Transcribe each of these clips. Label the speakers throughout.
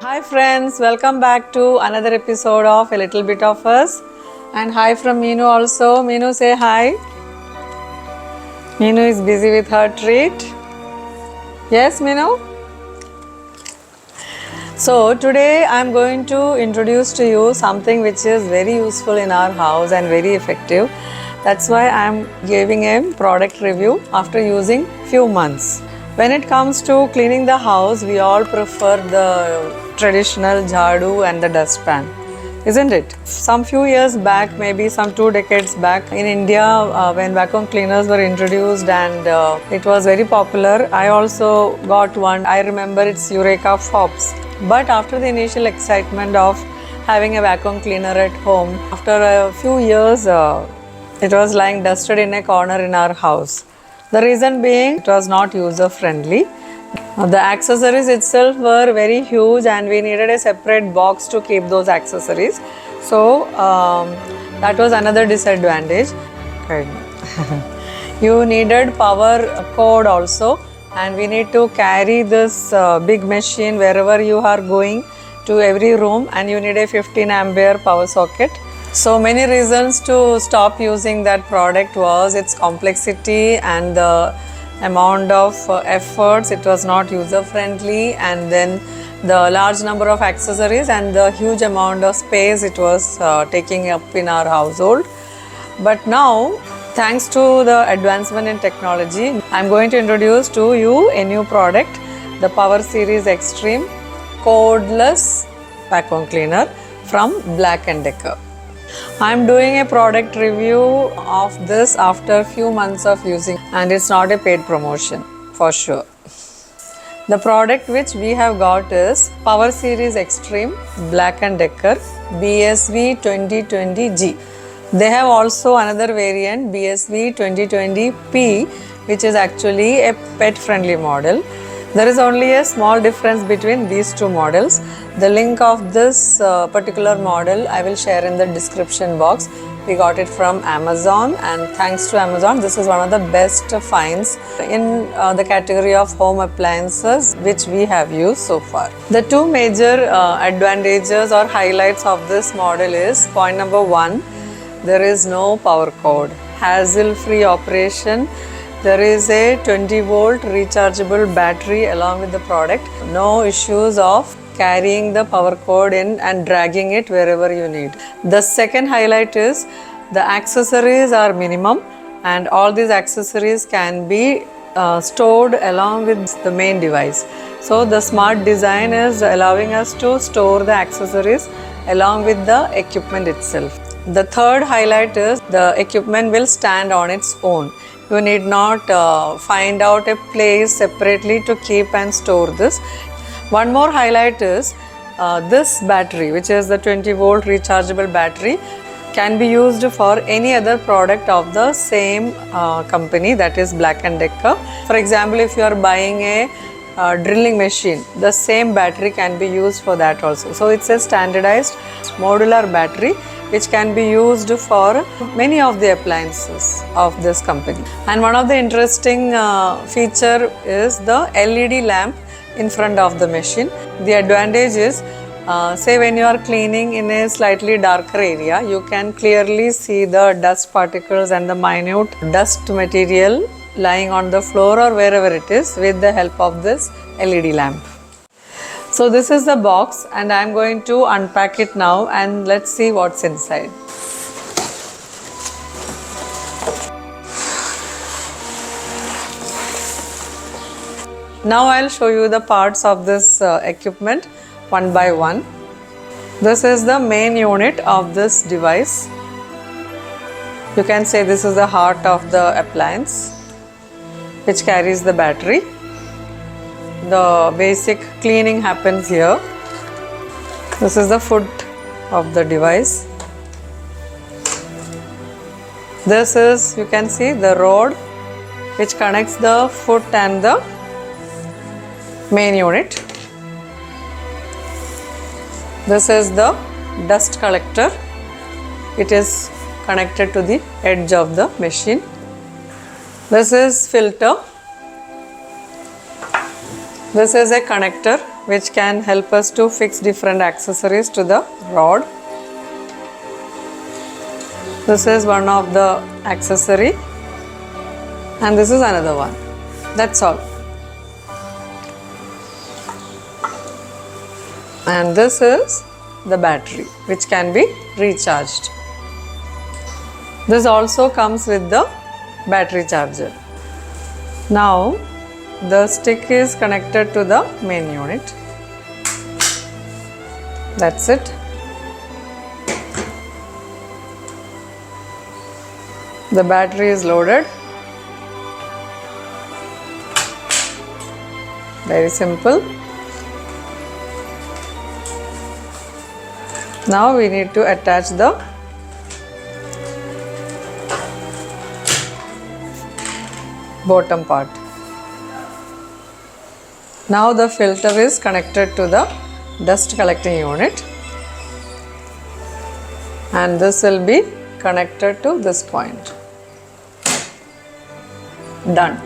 Speaker 1: Hi friends, welcome back to another episode of A Little Bit of Us. And hi from Meenu also. Meenu, say hi. Meenu is busy with her treat. Yes, Meenu? So today I am going to introduce to you something which is very useful in our house and very effective. That's why I am giving a product review after using few months. When it comes to cleaning the house, we all prefer the traditional jhadu and the dustpan, isn't it? Some few years back, maybe some 2 decades back, in India, when vacuum cleaners were introduced and it was very popular, I also got one. I remember it's Eureka Fops. But after the initial excitement of having a vacuum cleaner at home, after a few years, it was lying dusted in a corner in our house. The reason being, it was not user friendly. The accessories itself were very huge and we needed a separate box to keep those accessories. So that was another disadvantage. You needed power cord also, and we need to carry this big machine wherever you are going to every room, and you need a 15 ampere power socket. So many reasons to stop using that product was its complexity and the amount of efforts. It was not user friendly, and then the large number of accessories and the huge amount of space it was taking up in our household. But now, thanks to the advancement in technology, I am going to introduce to you a new product, the Power Series Extreme Cordless Vacuum Cleaner from Black & Decker. I am doing a product review of this after few months of using, and it's not a paid promotion for sure. The product which we have got is Power Series Extreme Black & Decker BSV 2020G. They have also another variant BSV 2020P, which is actually a pet friendly model. There is only a small difference between these two models. The link of this particular model I will share in the description box. We got it from Amazon, and thanks to Amazon, this is one of the best finds in the category of home appliances which we have used so far. The two major advantages or highlights of this model is, point number 1, there is no power cord, hassle-free operation. There is a 20 volt rechargeable battery along with the product. No issues of carrying the power cord in and dragging it wherever you need. The second highlight is the accessories are minimum, and all these accessories can be stored along with the main device. So the smart design is allowing us to store the accessories along with the equipment itself. The third highlight is the equipment will stand on its own. You need not find out a place separately to keep and store this. One more highlight is this battery, which is the 20 volt rechargeable battery, can be used for any other product of the same company, that is Black & Decker. For example, if you are buying a drilling machine, the same battery can be used for that also. So it's a standardized modular battery which can be used for many of the appliances of this company. And one of the interesting feature is the LED lamp in front of the machine. The advantage is, say when you are cleaning in a slightly darker area, you can clearly see the dust particles and the minute dust material lying on the floor or wherever it is with the help of this LED lamp. So this is the box, and I am going to unpack it now, and let's see what's inside. Now I'll show you the parts of this equipment one by one. This is the main unit of this device. You can say this is the heart of the appliance which carries the battery. The basic cleaning happens here. This is the foot of the device. This is, you can see, the rod which connects the foot and the main unit. This is the dust collector. It is connected to the edge of the machine. This is filter. This is a connector which can help us to fix different accessories to the rod. This is one of the accessory and this is another one. That's all. And this is the battery which can be recharged. This also comes with the battery charger. Now the stick is connected to the main unit. That's it. The battery is loaded. Very simple. Now we need to attach the bottom part. Now the filter is connected to the dust collecting unit and this will be connected to this point. Done.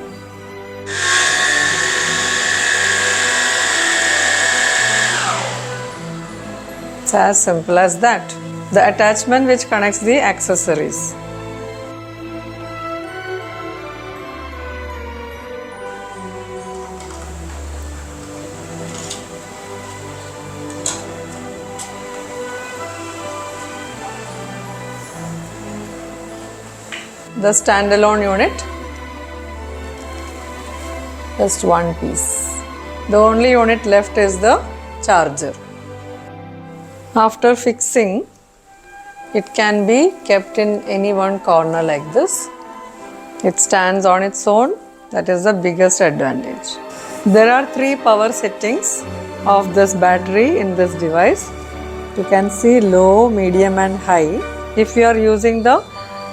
Speaker 1: It's as simple as that. The attachment which connects the accessories. The standalone unit, just one piece. The only unit left is the charger. After fixing, it can be kept in any one corner like this. It stands on its own. That is the biggest advantage. There are 3 power settings of this battery in this device. You can see low, medium and high. If you are using the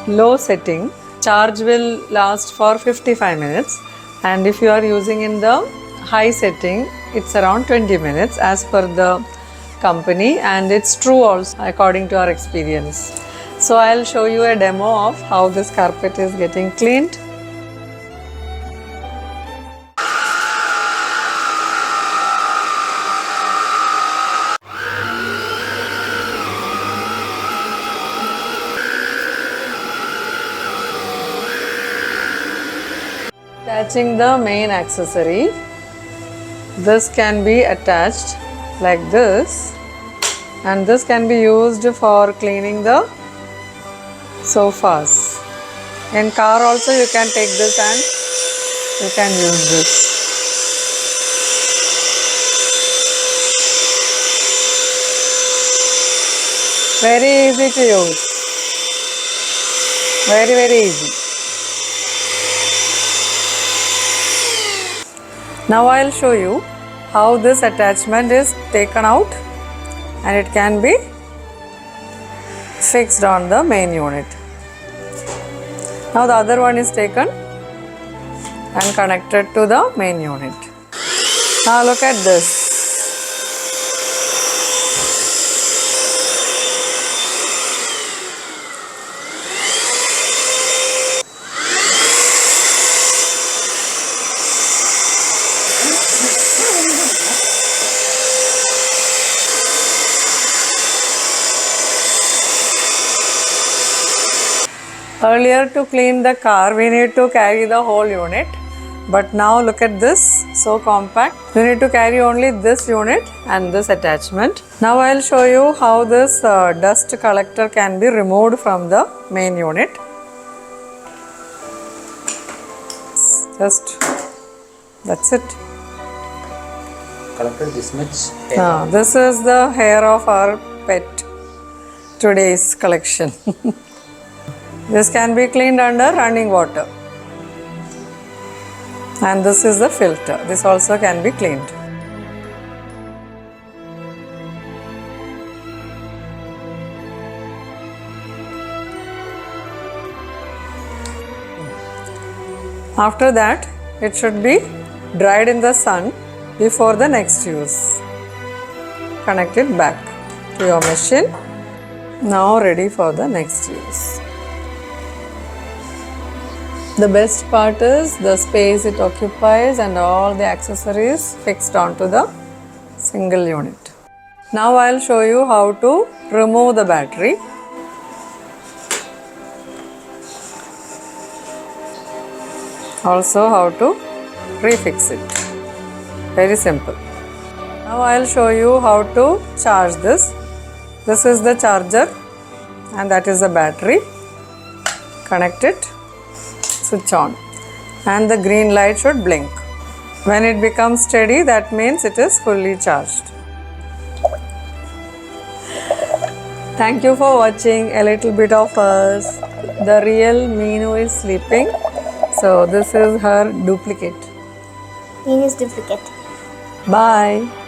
Speaker 1: low setting, charge will last for 55 minutes, and if you are using in the high setting, it's around 20 minutes as per the company, and it's true also according to our experience. So I'll show you a demo of how this carpet is getting cleaned. Attaching the main accessory, this can be attached like this, and this can be used for cleaning the sofas. In car also you can take this and you can use this. Very easy to use. Very easy. Now I'll show you how this attachment is taken out and it can be fixed on the main unit. Now the other one is taken and connected to the main unit. Now look at this. Earlier, to clean the car, we need to carry the whole unit, but now look at this, so compact. We need to carry only this unit and this attachment. Now I will show you how this dust collector can be removed from the main unit. Just, that's it.
Speaker 2: Collected this much hair.
Speaker 1: This is the hair of our pet, today's collection. This can be cleaned under running water. And this is the filter. This also can be cleaned. After that, it should be dried in the sun before the next use. Connect it back to your machine. Now ready for the next use. The best part is the space it occupies and all the accessories fixed onto the single unit. Now I'll show you how to remove the battery. Also how to refix it. Very simple. Now I'll show you how to charge this. This is the charger and that is the battery. Connect it, switch on, and the green light should blink. When it becomes steady, that means it is fully charged. Thank you for watching A Little Bit of Us. The real Meenu is sleeping, so this is her duplicate.
Speaker 2: Meenu's duplicate.
Speaker 1: Bye.